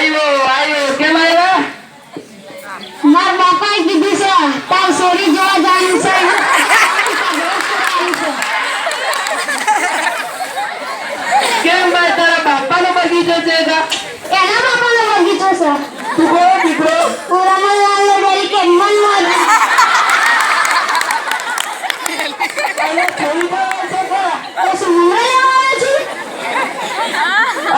આયો કેમ આવ્યા? મારા બાપાએ કીધું છે તાર સોરી જોવા જવાનું છે. કેમ ભાઈ તારા બાપાનો બગીચો છે કા? એના બાપાનો બગીચો છે. તું કોનો દીકરો? હું રમણલાલનો ડેરી કે મનમોહન. આને છોડી દેવા છે કા? એ શું મને લેવાનો છે?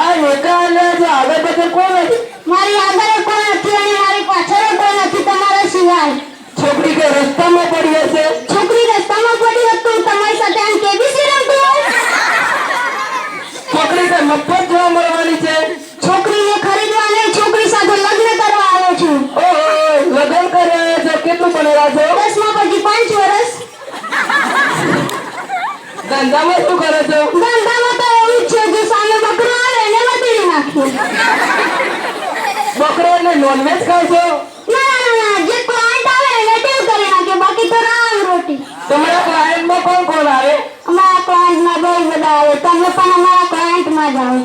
આ નેતાને જો આગળ પાછળ કોણ હતી? મારી આગળ કોઈ નથી અને મારી પાછળ કોઈ નથી તમારા સિવાય. છોકરી કે રસ્તામાં પડી હશે? છોકરી રસ્તામાં પડી હોત તો હું તમારી સાથે આમ કેબીસી રમતી હોત. છોકરી કે મફત જોવા મળવાની છે? છોકરીને ખરીદવા નહીં, છોકરી સાથે લગ્ન કરવા આવ્યો છું. ઓહો લગ્ન કર્યા છો? કેટલું ભણેલા છો? 10મા પછી 5 વર્ષ. ધંધામાં શું કરો છો? ધંધામાં તો એવું જ છે જે સામે બકરો આવે એને વધી નાખ્યું. બકરો એટલે નોનવેજ ખાવ છો? ના જે ક્લાયન્ટ આવે એને ટેવ કરી નાખે, બાકી તો રામ રોટી. તમારા ક્લાયન્ટમાં કોણ કોણ આવે? અમારા ક્લાયન્ટમાં બહુ બધા આવે, તમે પણ અમારા ક્લાયન્ટમાં જ આવો.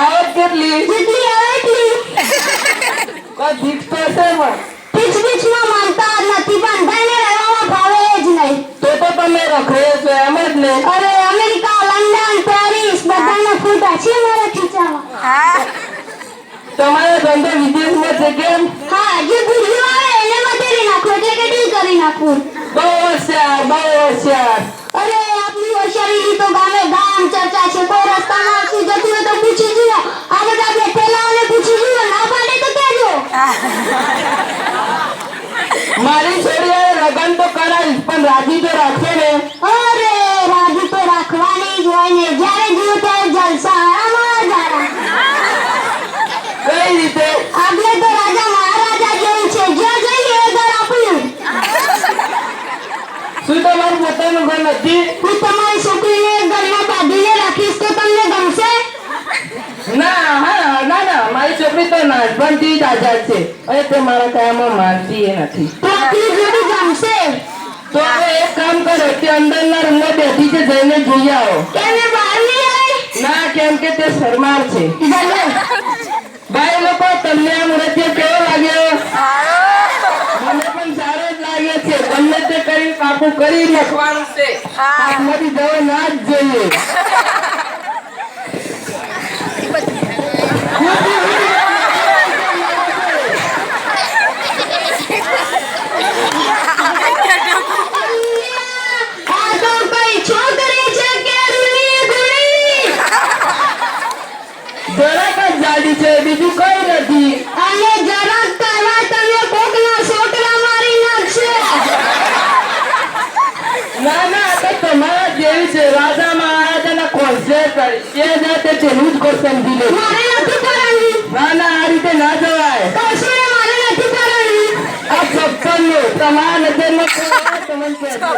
આવક કેટલી? જેટલી આવે એટલી. કોઈ ફિક્સ તો હશે એમાં? પીછમાં માનતા જ નથી, પણ ધઈને રહેવામાં ભાવે જ નહીં. તો તમે રખડે છો એમ જ ને? અરે અમેરિકા, લંડન, પેરિસ બધાના ફોટા છે મારા ખીચામાં. તમારો ધંધો વિદેશમાં છે કેમ? હા, જે ગુડિયો આવે એને વધેરી નાખો એટલે કે ડીલ કરી નાખું. બહુ હોશિયાર, બહુ હોશિયાર. અરે આપની હોશિયારીની તો ગામે ગામ ચર્ચા છે. કોઈ રસ્તામાં આવતું જતું હોય તો પૂછી જુઓ. આ બધા બેઠેલાઓને પૂછી જુઓ, ના પાડે તો કહેજો. મારી છોડીએ લગન તો કરાવીશ પણ રાજી તો રાખશે ને? અરે રાજી તો રાખવાની જ હોય ને, જ્યારે જુઓ ત્યારે જલસા આરામ જ આરામ. કઈ રીતે? આપણે તો રાજા મહારાજા જેવું છે, જ્યાં જઈએ એ ઘર આપણું. શું તમારું પોતાનું ઘર નથી? હું તમારી છોકરીને એક ઘરમાં બાંધીને રાખીશ તો તમને ગમશે? ના મારી છોકરી તો નાનપણથી જ આઝાદ છે અને તે મારા કામમાં માનતી એ નથી. તો આપણી જોડી ગમશે? તો હવે એક કામ કરો કે અંદરના રૂમમાં બેઠી છે, જઈને જોઈ આવો. કેમ એ બહાર નહીં આવે? ના કેમ કે તે શરમાળ છે. ભલે. ભાઈ લોકો તમને આ મુરતિયો કેવો લાગ્યો? મને પણ સારો જ લાગે છે. ગમે તે કરી કાપું કરી નાખવાનું છે. હાથમાંથી જવા ના જ જોઈએ. આ તો કઈ છોકરી છે કે રૂની ગુણી? જરાક જ જાડી છે, બીજું કઈ નથી. અને જરાક કરવા તમે કોકના છોકરા મારી નાખશે. ના તો તમારા જેવી છે. રાજા મહારાજાના કોન્સેપ્ટ એ જાતે તેનું જ કોર્સ સમજી લે. મારે નથી કરવાની. ના આ રીતે ના જવાય. કશું ને મારે નથી કરવાની. આ સપનું તમારા નજરમાં તમને કહેજો.